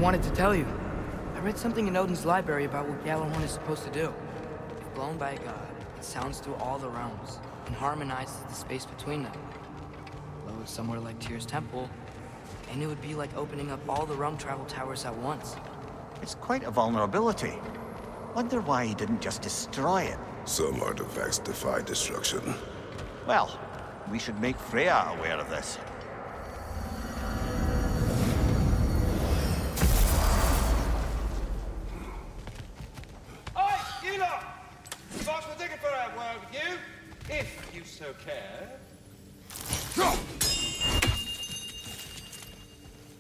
wanted to tell you. I read something in Odin's library about what Gjallarhorn is supposed to do. If blown by a god, it sounds through all the realms and harmonizes the space between them. Blow it somewhere like Tyr's temple, and it would be like opening up all the realm travel towers at once. It's quite a vulnerability. Wonder why he didn't just destroy it. Some artifacts defy destruction. Well, we should make Freya aware of this. Oi, you lot! Boss, we're taking for a word with you, if you so care.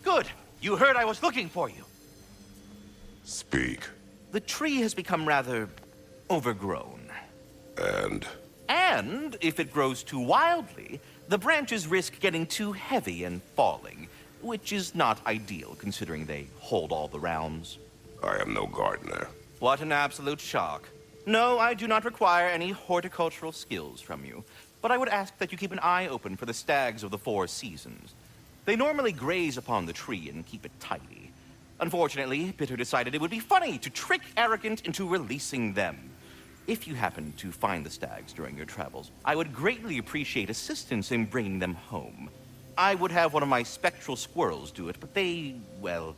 Good. You heard I was looking for you. Speak. The tree has become rather overgrown. And if it grows too wildly, the branches risk getting too heavy and falling, which is not ideal considering they hold all the realms. I am no gardener. What an absolute shock. No, I do not require any horticultural skills from you, but I would ask that you keep an eye open for the stags of the four seasons. They normally graze upon the tree and keep it tidy. Unfortunately, Bitter decided it would be funny to trick Arrogant into releasing them. If you happen to find the stags during your travels, I would greatly appreciate assistance in bringing them home. I would have one of my spectral squirrels do it, but they, well,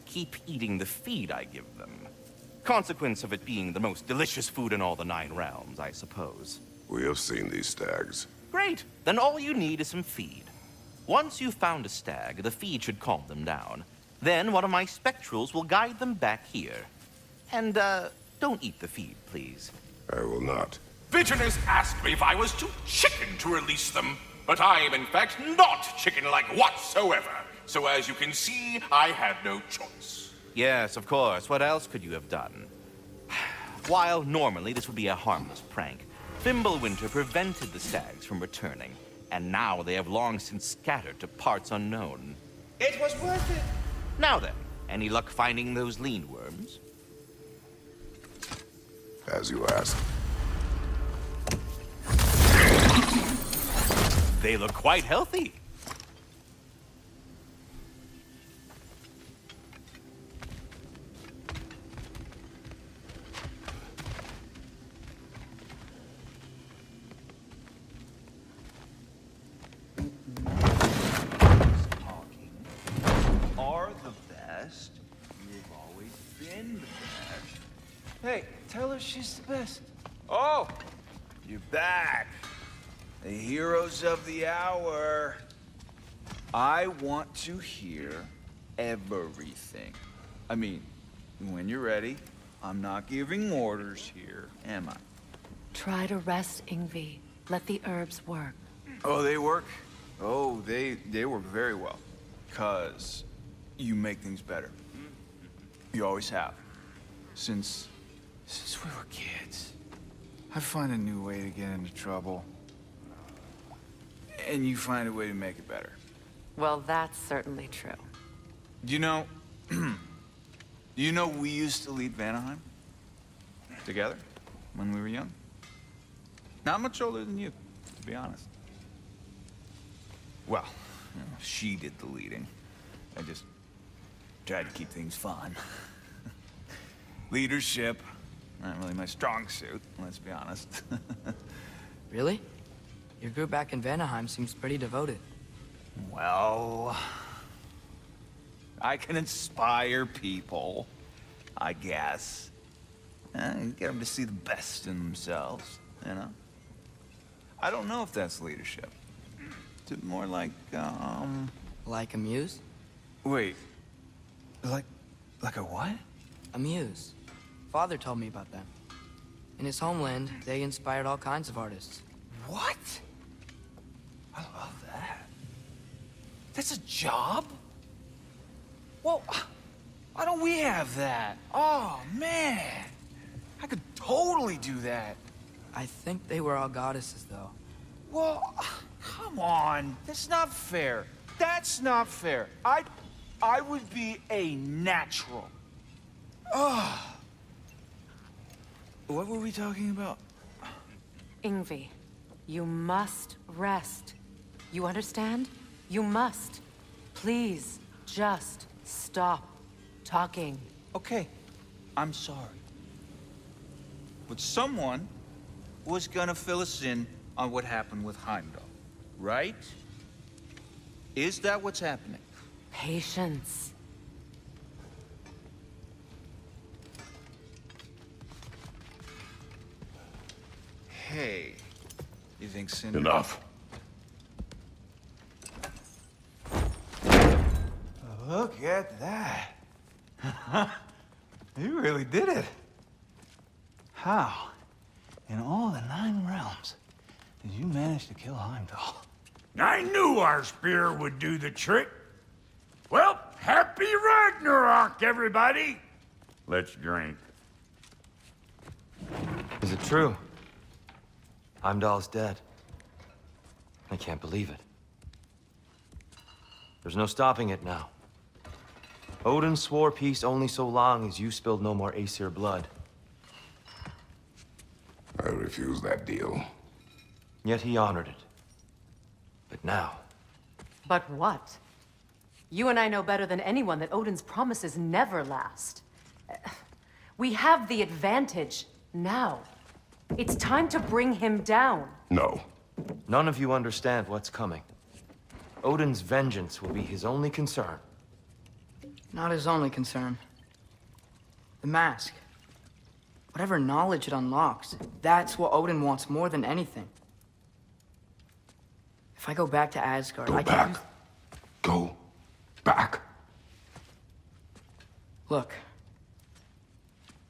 keep eating the feed I give them. Consequence of it being the most delicious food in all the 9 realms, I suppose. We have seen these stags. Great! Then all you need is some feed. Once you've found a stag, the feed should calm them down. Then one of my spectrals will guide them back here. And, don't eat the feed, please. I will not. Bitterness asked me if I was too chicken to release them, but I am in fact not chicken-like whatsoever. So as you can see, I had no choice. Yes, of course. What else could you have done? While normally this would be a harmless prank, Fimbulwinter prevented the stags from returning, and now they have long since scattered to parts unknown. It was worth it. Now then, any luck finding those lean worms? As you ask. They look quite healthy. Are the best. You've always been the best. Hey, tell her she's the best. Oh, you're back. The heroes of the hour. I want to hear everything. I mean, when you're ready, I'm not giving orders here, am I? Try to rest, Ingvi. Let the herbs work. Oh, they work? Oh, they work very well. 'Cause you make things better. You always have. Since we were kids. I find a new way to get into trouble. And you find a way to make it better. Well, that's certainly true. You know, we used to lead Vanaheim together when we were young. Not much older than you, to be honest. Well, you know, she did the leading. I just tried to keep things fun. Leadership, not really my strong suit, let's be honest. Really? Your group back in Vanaheim seems pretty devoted. Well, I can inspire people, I guess. Get them to see the best in themselves, you know? I don't know if that's leadership. It's more like, Like a muse? Wait. Like a what? A muse. Father told me about them. In his homeland, they inspired all kinds of artists. What? I love that. That's a job? Well, why don't we have that? Oh, man. I could totally do that. I think they were all goddesses, though. Well, come on. That's not fair. That's not fair. I would be a natural. Ugh. What were we talking about? Ingvi, you must rest. You understand? You must. Please, just stop talking. Okay, I'm sorry. But someone was gonna fill us in on what happened with Heimdall, right? Is that what's happening? Patience. Hey, you think Cinder... Enough. Look at that. You really did it. How, in all the 9 realms, did you manage to kill Heimdall? I knew our spear would do the trick. Well, happy Ragnarok, everybody! Let's drink. Is it true? Heimdall's dead. I can't believe it. There's no stopping it now. Odin swore peace only so long as you spilled no more Aesir blood. I refuse that deal. Yet he honored it. But now... But what? You and I know better than anyone that Odin's promises never last. We have the advantage now. It's time to bring him down. No. None of you understand what's coming. Odin's vengeance will be his only concern. Not his only concern. The mask. Whatever knowledge it unlocks, that's what Odin wants more than anything. If I go back to Asgard, I can... Go back. Look.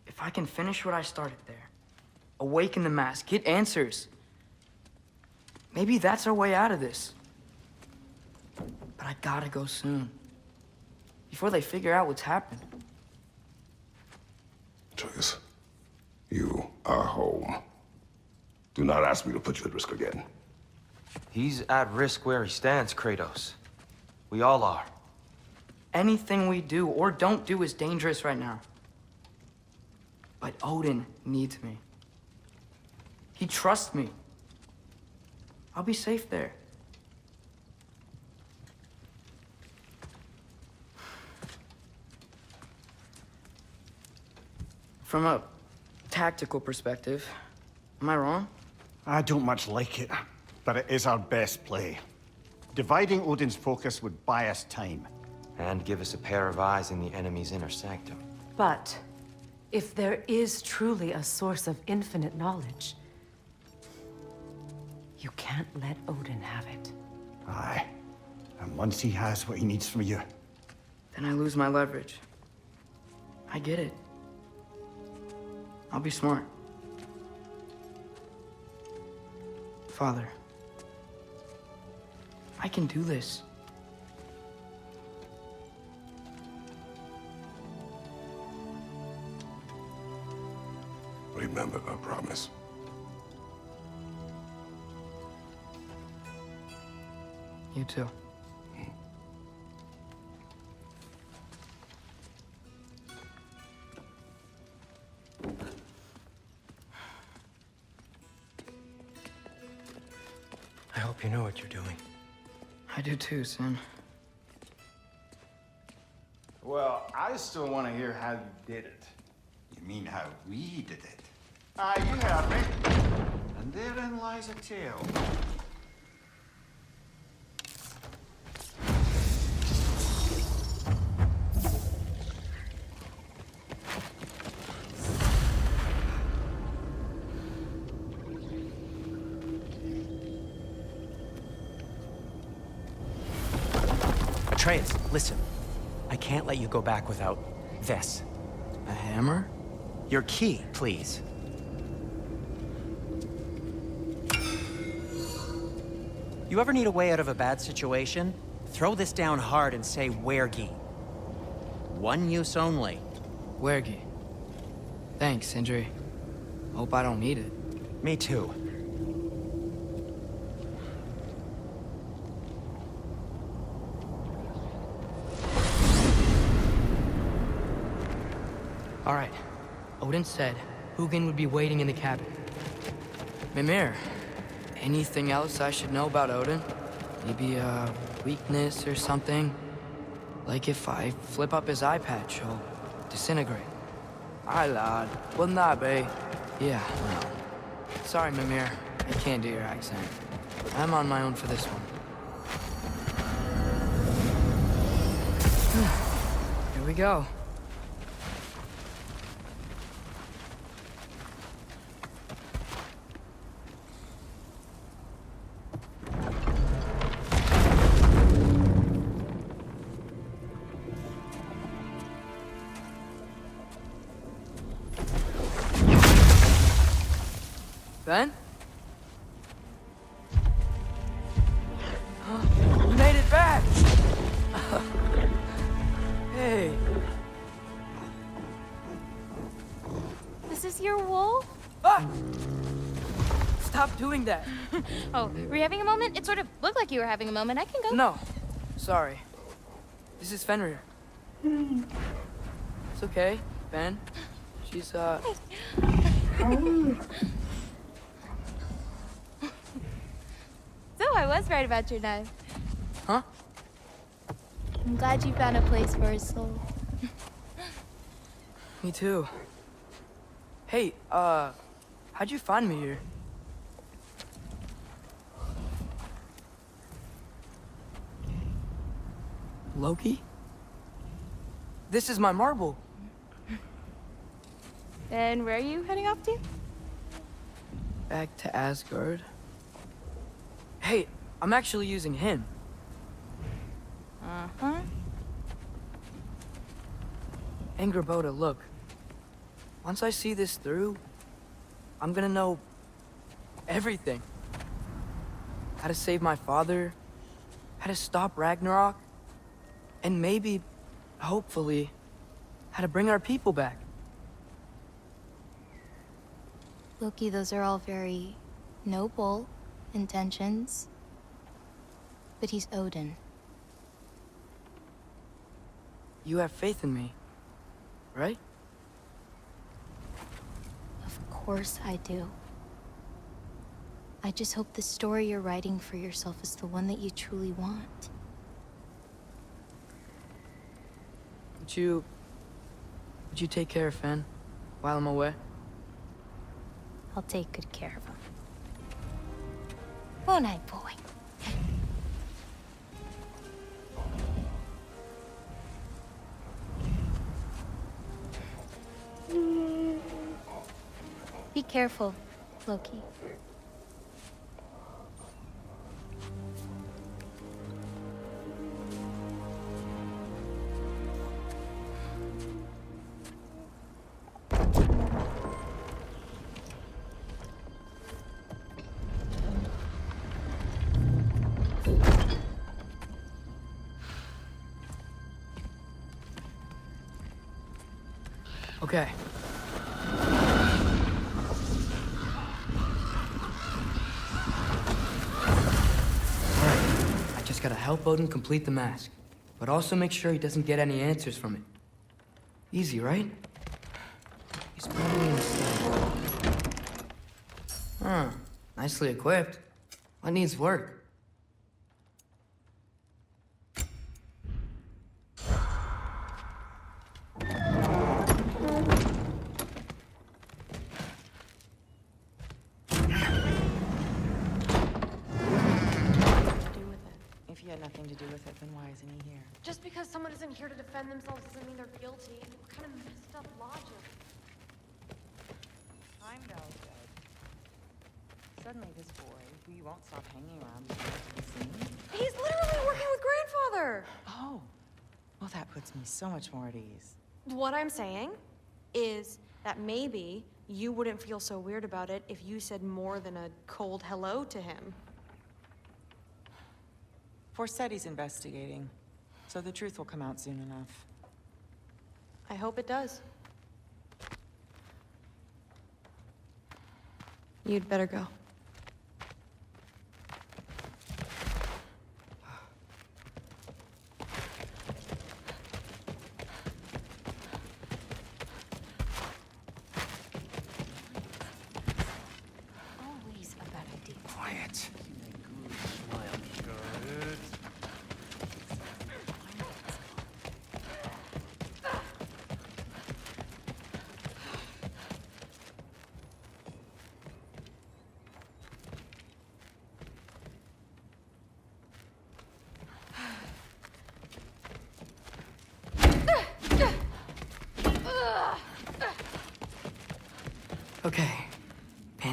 If I can finish what I started there, awaken the mask, get answers, maybe that's our way out of this. But I gotta go soon. Before they figure out what's happened. Atreus, you are home. Do not ask me to put you at risk again. He's at risk where he stands, Kratos. We all are. Anything we do or don't do is dangerous right now. But Odin needs me. He trusts me. I'll be safe there. From a tactical perspective, am I wrong? I don't much like it, but it is our best play. Dividing Odin's focus would buy us time. And give us a pair of eyes in the enemy's inner sanctum. But if there is truly a source of infinite knowledge, you can't let Odin have it. Aye. And once he has what he needs from you... Then I lose my leverage. I get it. I'll be smart. Father, I can do this. Remember our promise. You too. I hope you know what you're doing. I do too, Sin. Well, I still want to hear how you did it. You mean how we did it? Ah, you heard me. And therein lies a tale. Atreus, listen. I can't let you go back without this. A hammer? Your key, please. You ever need a way out of a bad situation? Throw this down hard and say Wergi. One use only. Wergi. Thanks, Sindri. Hope I don't need it. Me too. All right. Odin said Hugin would be waiting in the cabin. Mimir, anything else I should know about Odin? Maybe a weakness or something? Like if I flip up his eye patch, he'll disintegrate. Aye, lad. Wouldn't that be? Yeah, no. Sorry, Mimir. I can't do your accent. I'm on my own for this one. Here we go. Ben? You made it back! Hey. This is your wolf? Ah! Stop doing that. Oh, were you having a moment? It sort of looked like you were having a moment. I can go. No. Sorry. This is Fenrir. It's okay, Ben. She's, So I was right about your knife. Huh? I'm glad you found a place for his soul. Me too. Hey, how'd you find me here? Loki? This is my marble. And where are you heading off to? Back to Asgard. Hey, I'm actually using him. Uh-huh. Angerboda, look. Once I see this through, I'm gonna know everything. How to save my father, how to stop Ragnarok, and maybe, hopefully, how to bring our people back. Loki, those are all very noble intentions. But he's Odin. You have faith in me, right? Of course I do. I just hope the story you're writing for yourself is the one that you truly want. Would you take care of Fen while I'm away? I'll take good care of him. Won't I, boy? Be careful, Loki. Okay. I just gotta help Odin complete the mask, but also make sure he doesn't get any answers from it. Easy, right? He's probably inside. Huh. Nicely equipped. What needs work? If he had nothing to do with it, then why isn't he here? Just because someone isn't here to defend themselves doesn't mean they're guilty. What kind of messed up logic? I'm no good. Suddenly this boy, who you won't stop hanging around, is going to be seen. He's literally working with grandfather! Oh, well that puts me so much more at ease. What I'm saying is that maybe you wouldn't feel so weird about it if you said more than a cold hello to him. Forseti's investigating, so the truth will come out soon enough. I hope it does. You'd better go. Always a bad idea. Quiet.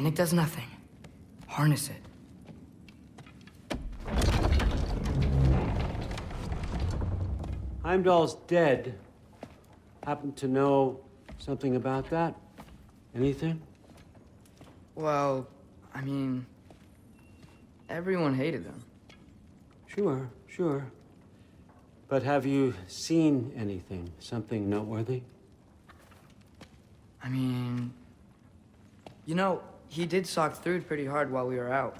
and it does nothing. Harness it. Heimdall's dead. Happen to know something about that? Anything? Well, I mean, everyone hated him. Sure, sure. But have you seen anything? Something noteworthy? I mean, you know, he did sock through it pretty hard while we were out.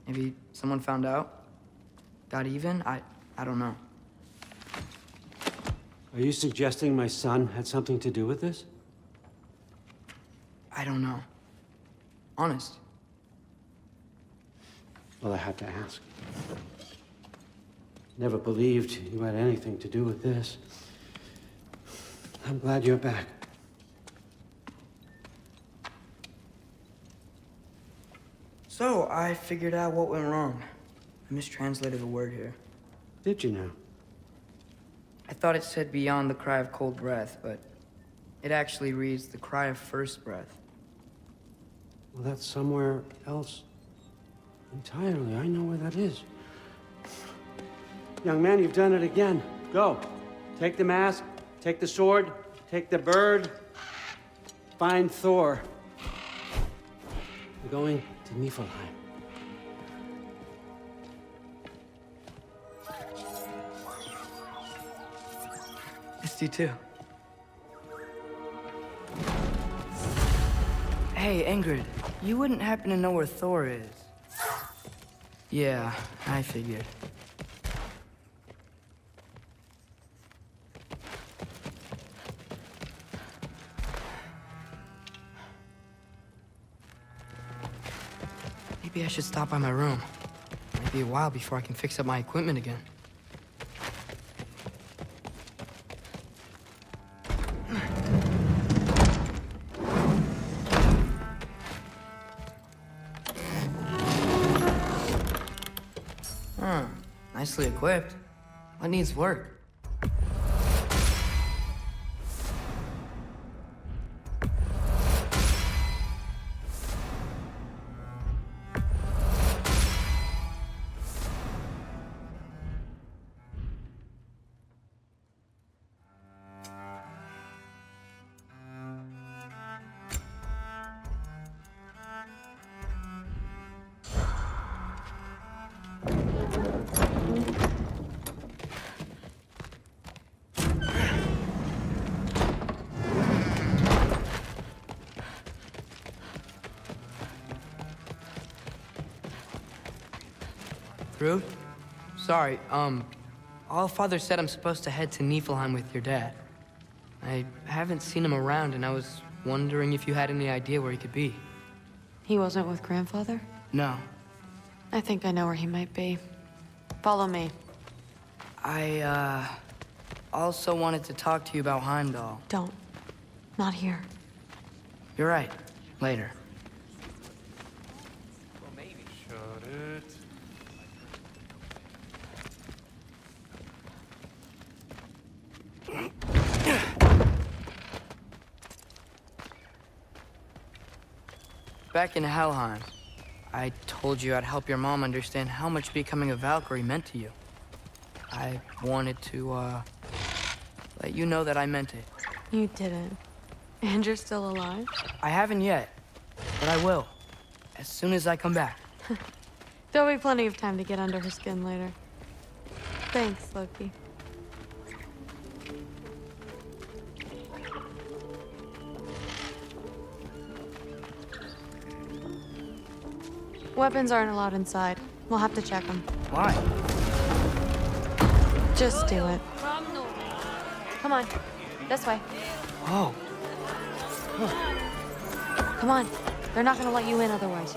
Maybe someone found out? Got even? I don't know. Are you suggesting my son had something to do with this? I don't know. Honest. Well, I had to ask. Never believed you had anything to do with this. I'm glad you're back. So, I figured out what went wrong. I mistranslated a word here. Did you now? I thought it said beyond the cry of cold breath, but it actually reads the cry of first breath. Well, that's somewhere else entirely. I know where that is. Young man, you've done it again. Go. Take the mask, take the sword, take the bird. Find Thor. We're going to Niflheim. Missed you too. Hey, Ingrid, you wouldn't happen to know where Thor is? Yeah, I figured. Maybe I should stop by my room. It might be a while before I can fix up my equipment again. Nicely equipped. What needs work? Through? Sorry, Allfather said I'm supposed to head to Niflheim with your dad. I haven't seen him around, and I was wondering if you had any idea where he could be. He wasn't with Grandfather? No. I think I know where he might be. Follow me. I, also wanted to talk to you about Heimdall. Don't. Not here. You're right. Later. Shut it. Back in Helheim, I told you I'd help your mom understand how much becoming a Valkyrie meant to you. I wanted to, let you know that I meant it. You didn't. And you're still alive? I haven't yet, but I will. As soon as I come back. There'll be plenty of time to get under her skin later. Thanks, Loki. Weapons aren't allowed inside. We'll have to check them. Why? Just do it. Come on. This way. Oh. Come on. They're not gonna let you in otherwise.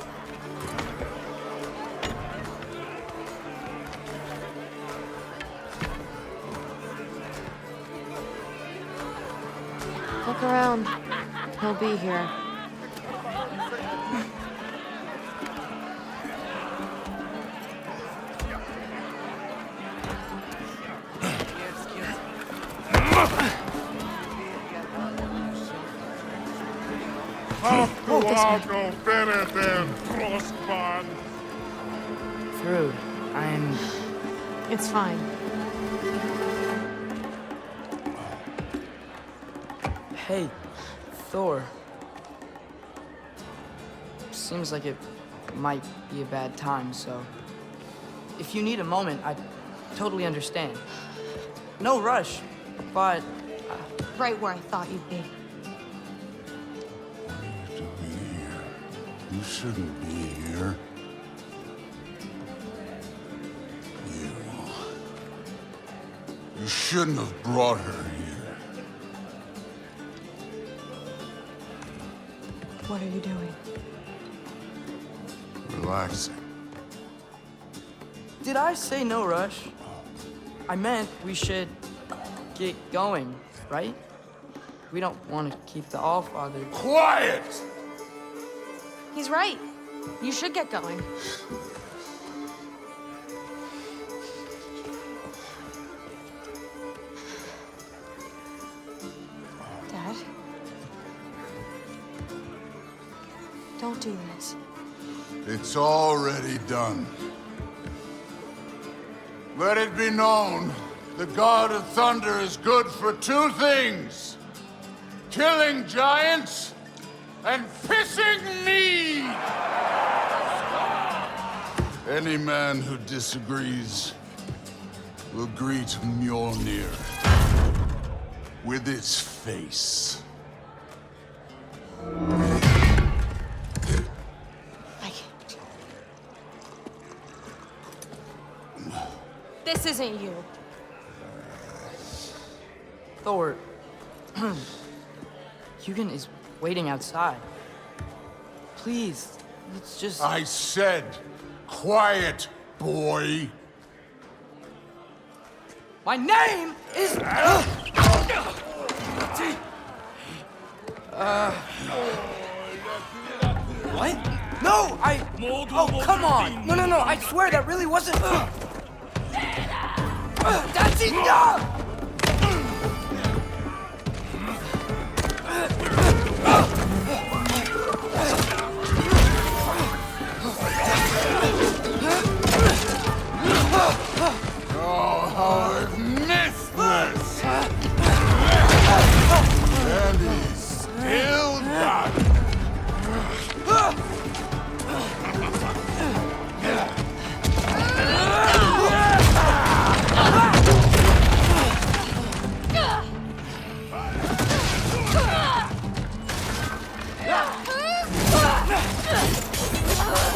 Look around. He'll be here. Oh, this are one. no better than Frostman. Thrud, I'm... It's fine. Hey, Thor. Seems like it might be a bad time, so... If you need a moment, I totally understand. No rush, but... Right where I thought you'd be. What are you doing here? You shouldn't be here. You shouldn't have brought her here. What are you doing? Relaxing. Did I say no rush? I meant we should get going, right? We don't want to keep the Allfather... Quiet! He's right. You should get going. Dad? Don't do this. It's already done. Let it be known, the God of Thunder is good for two things. Killing giants and pissing me! Any man who disagrees will greet Mjolnir with its face. This isn't you. Thor... Hugin is waiting outside. Please, let's just... I said, quiet, boy. My name is... What? No, Oh, come on! No, I swear that really wasn't... That's enough! Oh, how I've missed this! And he's still got it.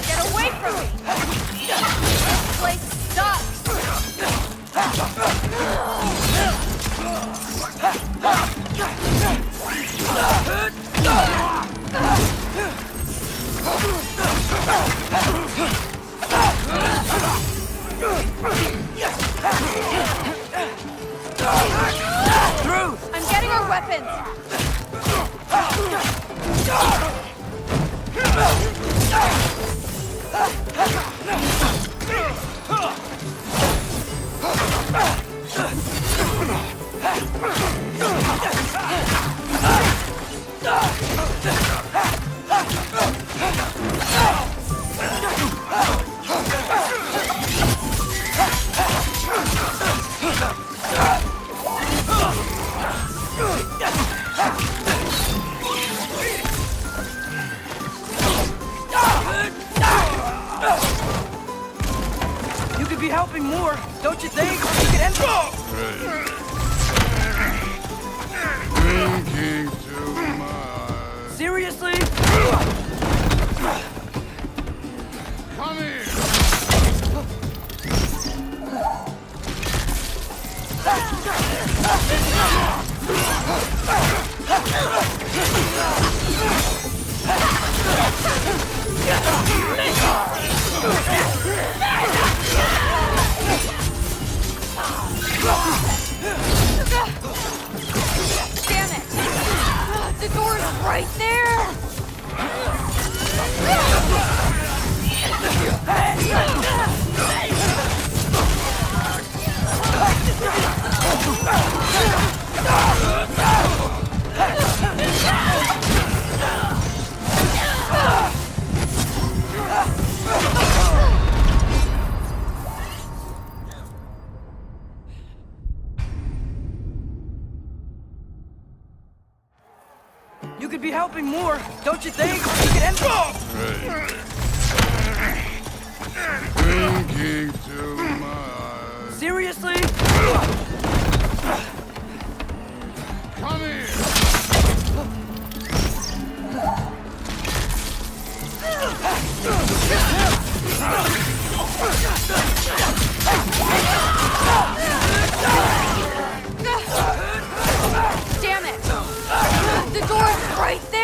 Get away from me! This place sucks! I'm getting our weapons! You could be helping more, don't you think? You could end... Drinking too much. Seriously? Come here. Damn it! The door's right there! helping more, don't you think? You could end Drinking too much. Seriously? Come here. Damn it! The door's right there!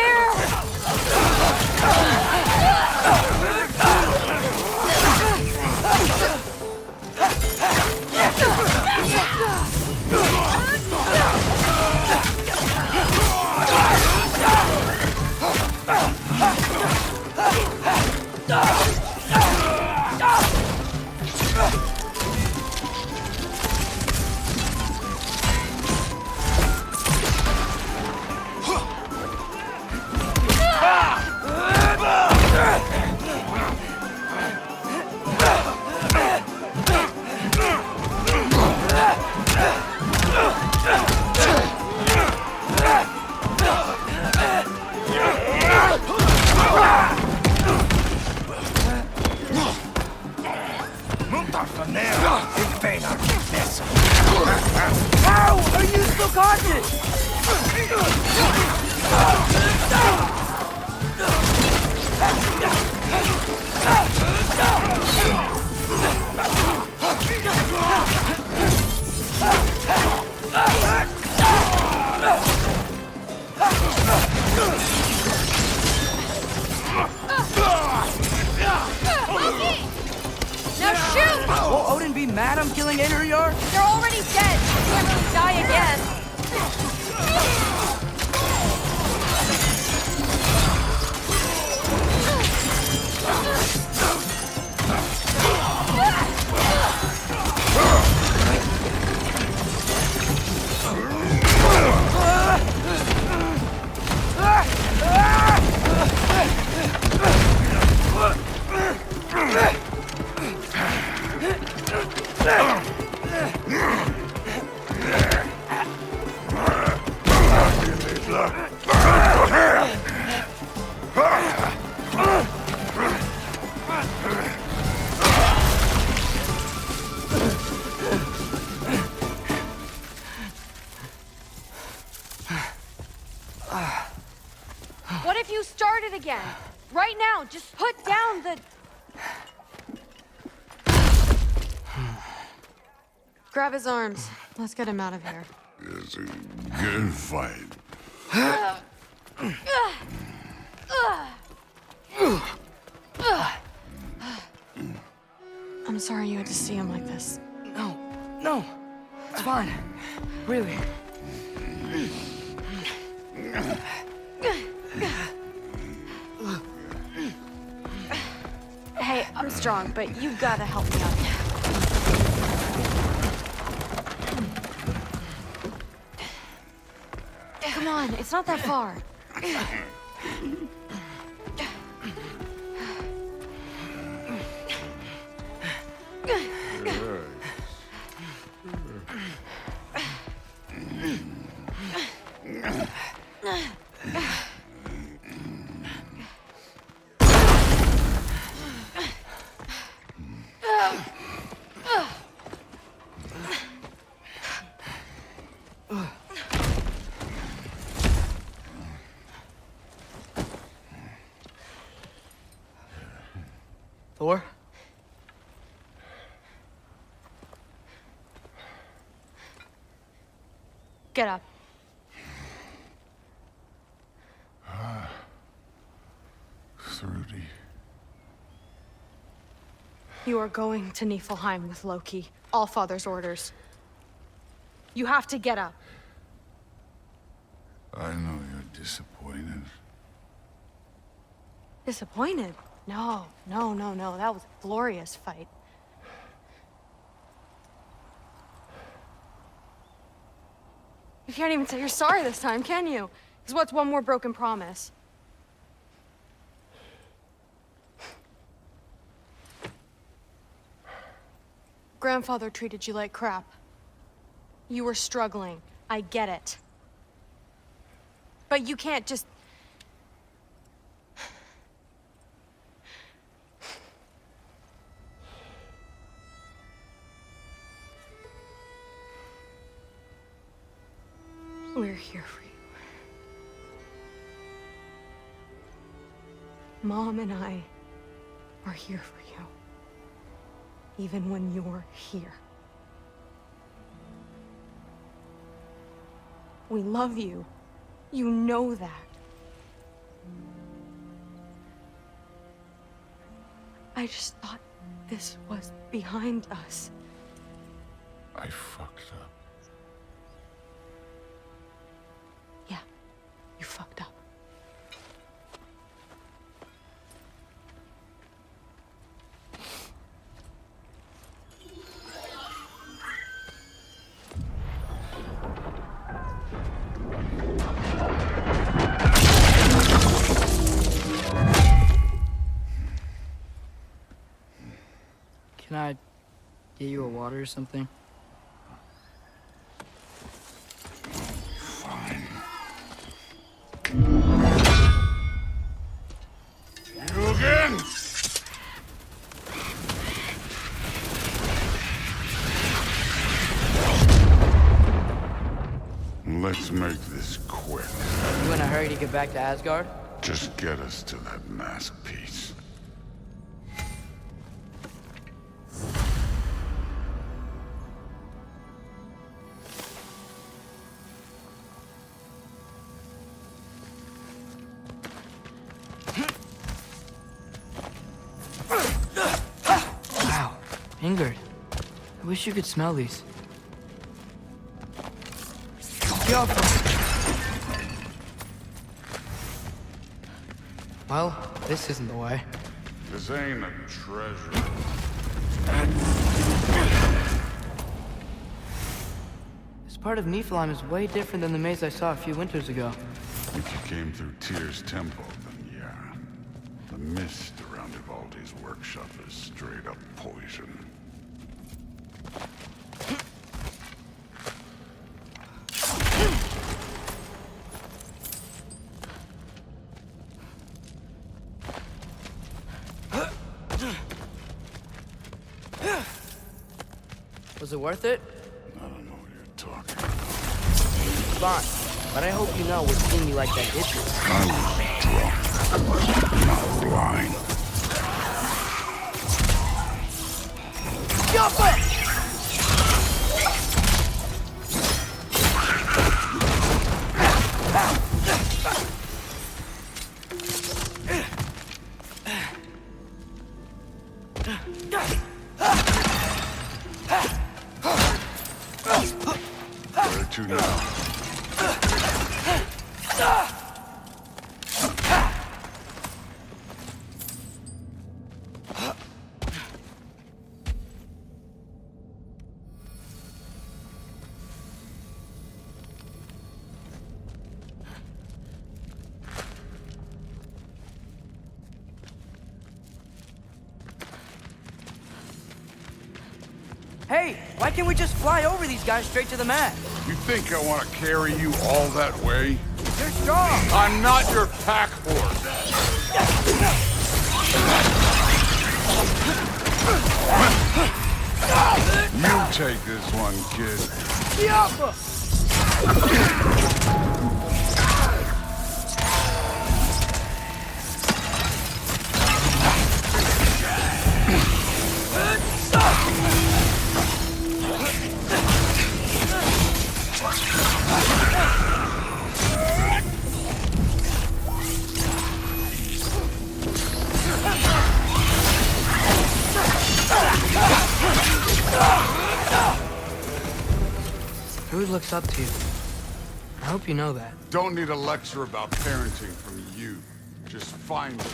How are you still conscious? Now shoot! Will Odin be mad I'm killing Einherjar? They're already dead. Can't really die again. What if you start it again? Right now, just put down the... Grab his arms. Let's get him out of here. It's a good fight. I'm sorry you had to see him like this. No, it's fine. Really. Hey, I'm strong, but you gotta help me out. Come on, it's not that far. Thor? Get up. Thrudy. You are going to Niflheim with Loki. Allfather's orders. You have to get up. I know you're disappointed. Disappointed? No. That was a glorious fight. You can't even say you're sorry this time, can you? Because what's one more broken promise? Grandfather treated you like crap. You were struggling. I get it. But you can't just We're here for you. Mom and I are here for you. Even when you're here. We love you. You know that. I just thought this was behind us. I fucked up. Yeah, you fucked up. Can I get you a water or something? Fine. You again? Let's make this quick. You in a hurry to get back to Asgard? Just get us to that mask piece. Wow, Ingrid. I wish you could smell these. Well, this isn't the way. This ain't a treasure. This part of Niflheim is way different than the maze I saw a few winters ago. If you came through Tyr's temple, then yeah. The mist around Ivaldi's workshop is straight up poison. Was it worth it? I don't know what you're talking Fine, but I hope you know what seeing me like that did to you. I was drunk, not blind. Jump it! Where to now? Hey, why can't we just fly over these guys straight to the mat? You think I want to carry you all that way? You're strong! I'm not your pack horse! You take this one, kid. Yappa! Who looks up to you? I hope you know that. Don't need a lecture about parenting from you. Just find it.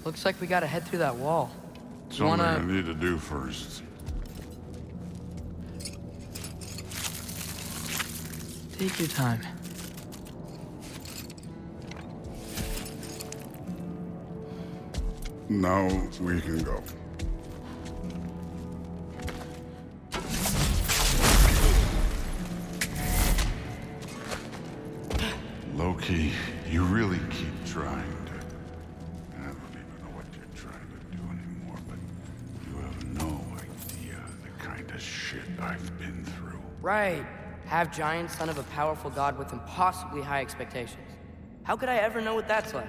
Looks like we gotta head through that wall. You Something I wanna... need to do first. Take your time. Now we can go. Loki, you really keep trying to... I don't even know what you're trying to do anymore, but you have no idea the kind of shit I've been through. Right. Half giant, son of a powerful god with impossibly high expectations. How could I ever know what that's like?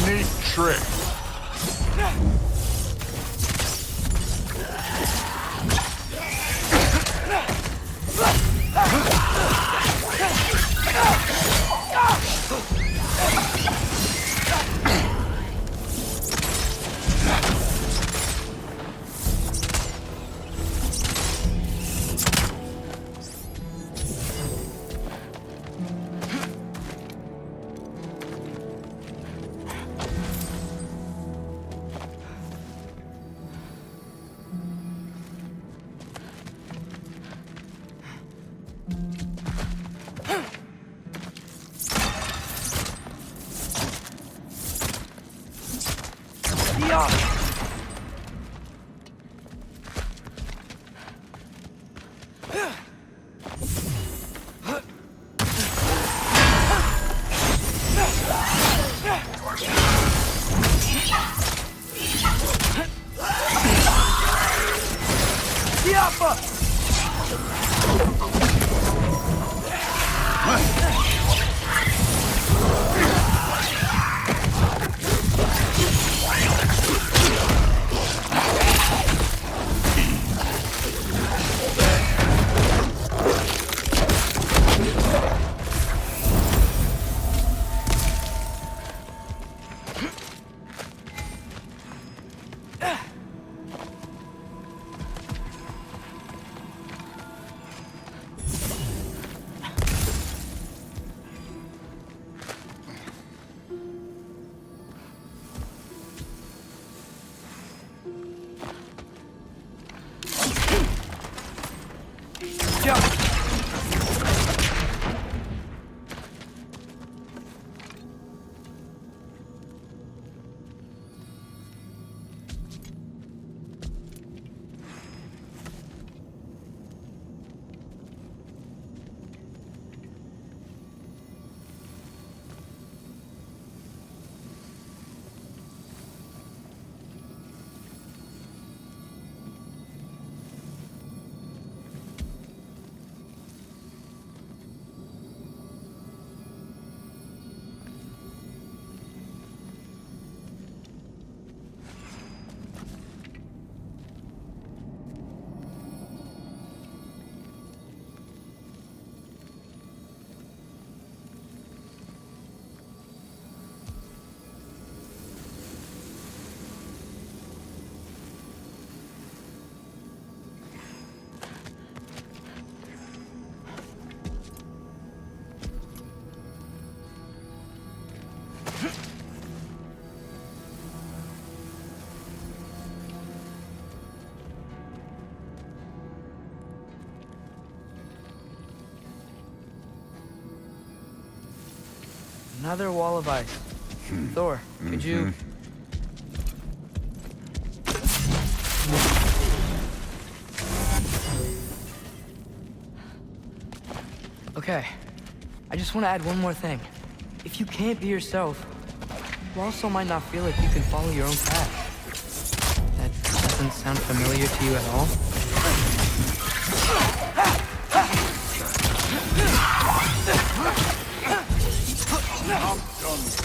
Neat trick. Another wall of ice. Thor, could you... Okay, I just want to add one more thing. If you can't be yourself, you also might not feel like you can follow your own path. That doesn't sound familiar to you at all? I'm done.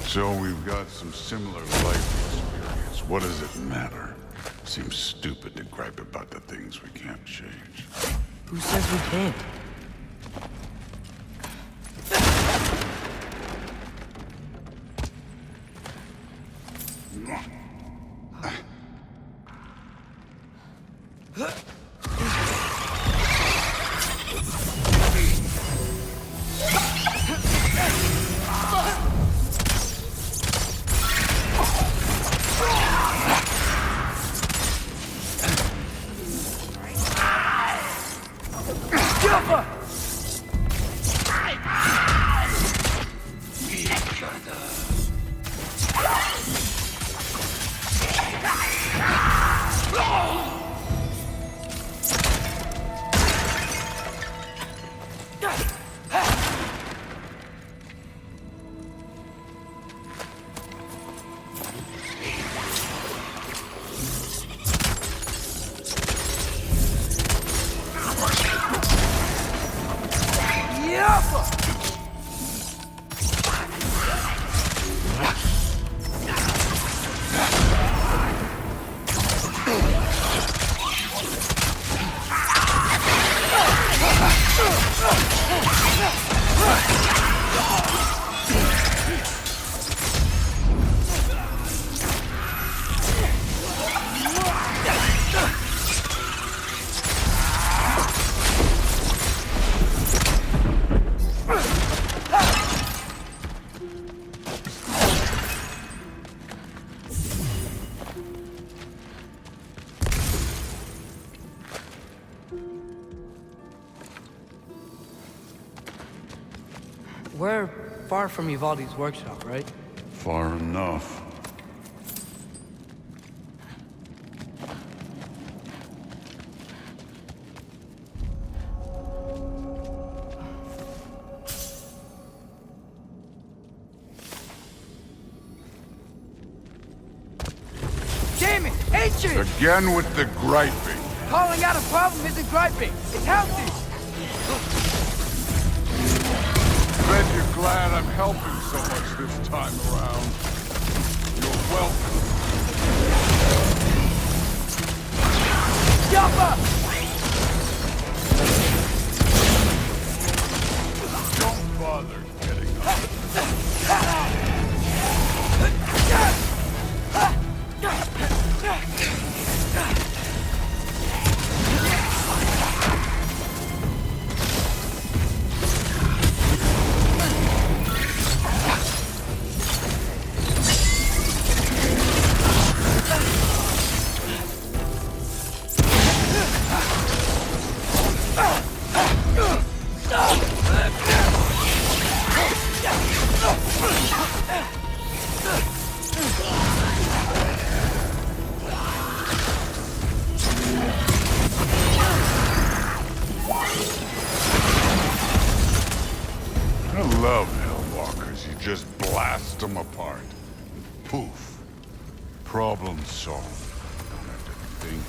So we've got some similar life experience. What does it matter? Seems stupid to gripe about the things we can't change. Who says we can't? We're far from Uvalde's workshop, right? Far enough. Damn it! Hatred! Again with the griping. Calling out a problem isn't griping. It's healthy! Bet you're glad I'm helping so much this time around. You're welcome. Jumper! Don't bother getting up. I love Hellwalkers. You just blast them apart. Poof. Problem solved. Don't have to think,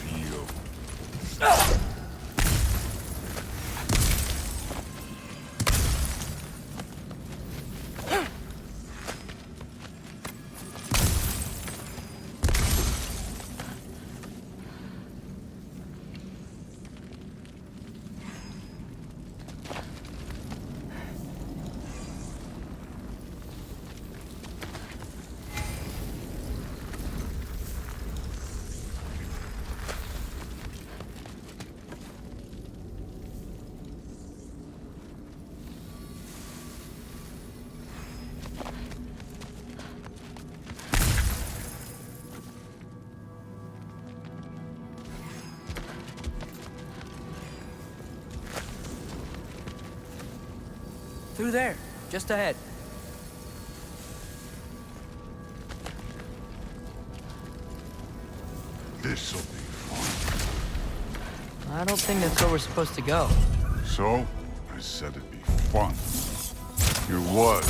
feel. Through there, just ahead. This'll be fun. I don't think that's where we're supposed to go. So, I said it'd be fun. It was.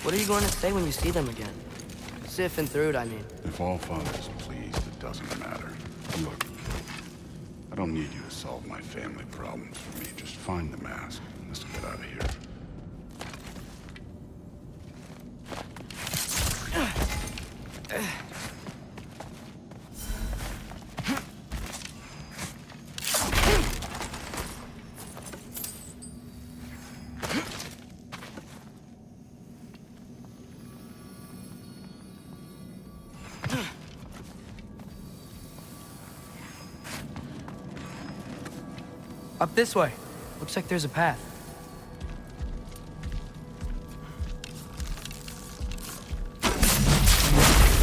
What are you going to say when you see them again? Sif and Thrud, I mean. If all father's pleased, it doesn't matter. Look, I don't need you to solve my family problems for me. Just find the mask. Let's get out of here. Up this way. Looks like there's a path.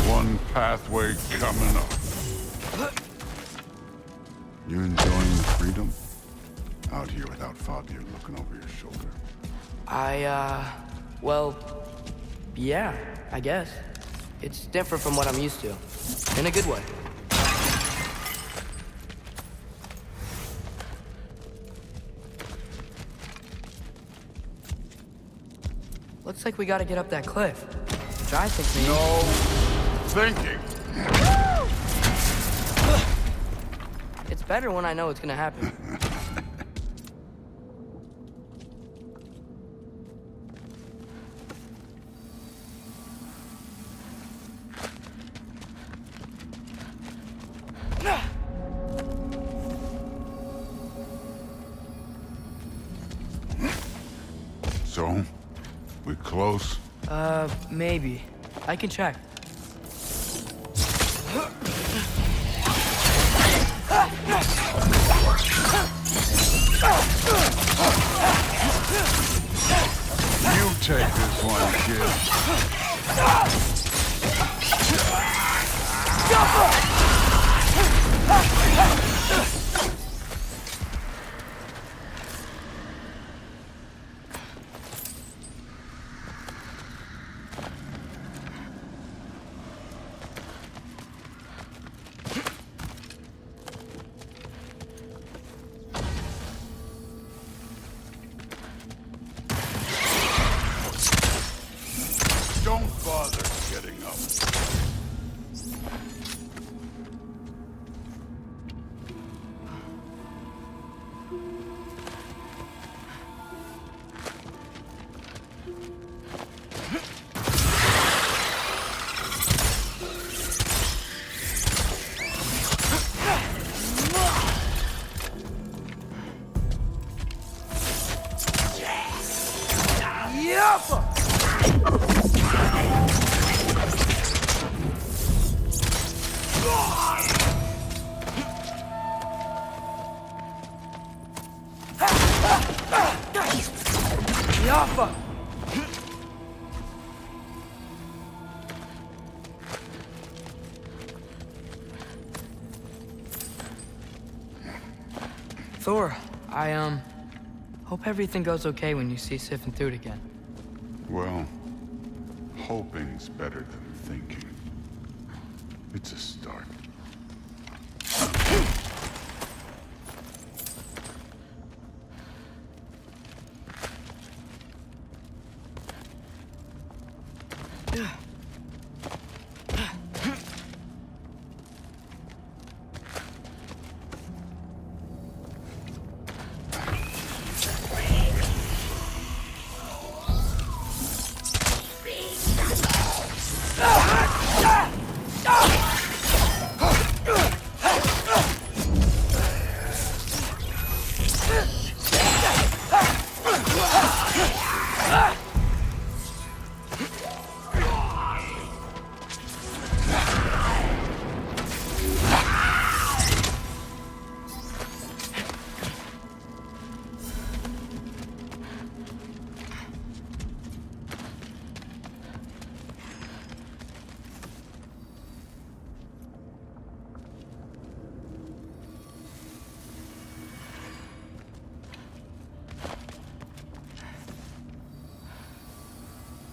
One pathway coming up. You enjoying the freedom? Out here without Father looking over your shoulder. Well, yeah, I guess. It's different from what I'm used to. In a good way. Looks like we gotta get up that cliff. Which I think means... No thinking. It's better when I know it's gonna happen. So, we close? Maybe. I can check. You take this one, kid. Don't bother getting up. Yaffa! Thor, I hope everything goes okay when you see Sif and Thrud again. Well, hoping's better than thinking. It's a start.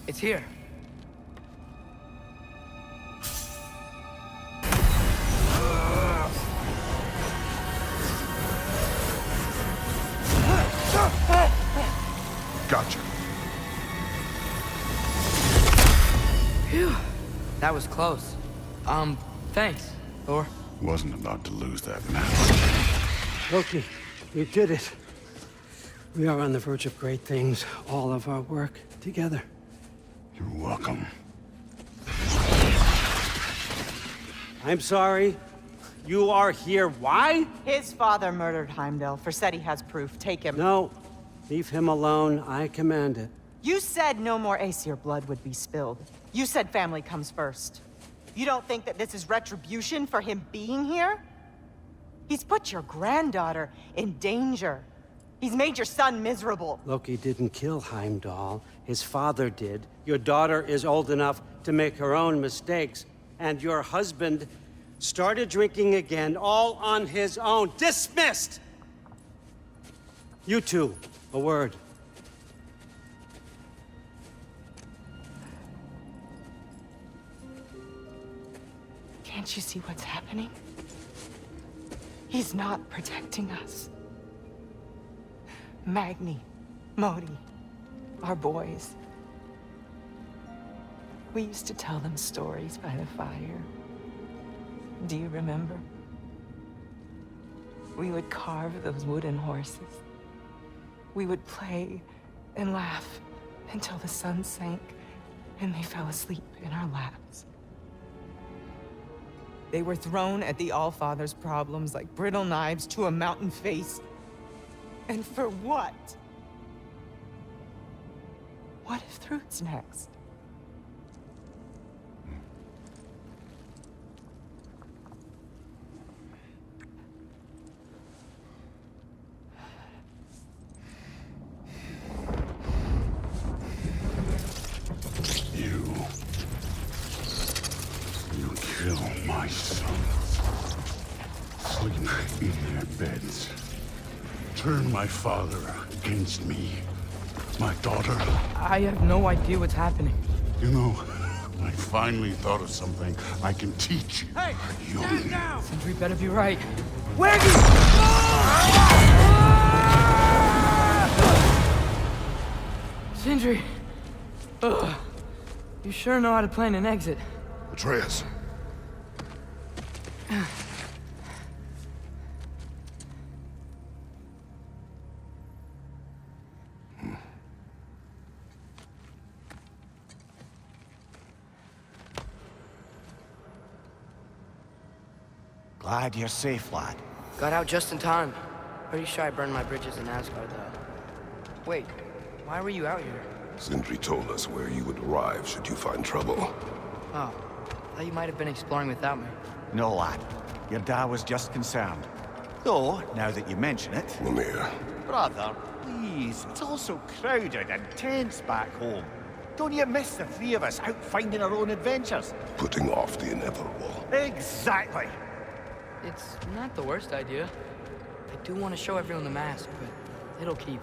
It's here. Gotcha. Phew. That was close. Thanks, Thor. Wasn't about to lose that match. Loki, you did it. We are on the verge of great things. All of our work together. You're welcome. I'm sorry. You are here. Why? His father murdered Heimdall. Forseti has proof. Take him. No. Leave him alone. I command it. You said no more Aesir blood would be spilled. You said family comes first. You don't think that this is retribution for him being here? He's put your granddaughter in danger. He's made your son miserable. Loki didn't kill Heimdall. His father did. Your daughter is old enough to make her own mistakes. And your husband started drinking again, all on his own. Dismissed! You two, a word. Can't you see what's happening? He's not protecting us. Magni, Modi, our boys. We used to tell them stories by the fire. Do you remember? We would carve those wooden horses. We would play and laugh until the sun sank and they fell asleep in our laps. They were thrown at the Allfather's problems like brittle knives to a mountain face. And for what? What if Thrud's next? You kill my sons. Sleep in their beds. Turn my father against me. My daughter. I have no idea what's happening. You know, I finally thought of something I can teach you. Hey! Stand down! Sindri better be right. Sindri! Ugh. You sure know how to plan an exit. Atreus. Glad you're safe, lad. Got out just in time. Pretty sure I burned my bridges in Asgard, though. Wait, why were you out here? Sindri told us where you would arrive should you find trouble. Oh, thought you might have been exploring without me. No, lad. Your dad was just concerned. Though, now that you mention it... Mimir. Brother, please. It's all so crowded and tense back home. Don't you miss the three of us out finding our own adventures? Putting off the inevitable. Exactly. It's not the worst idea. I do want to show everyone the mask, but it'll keep.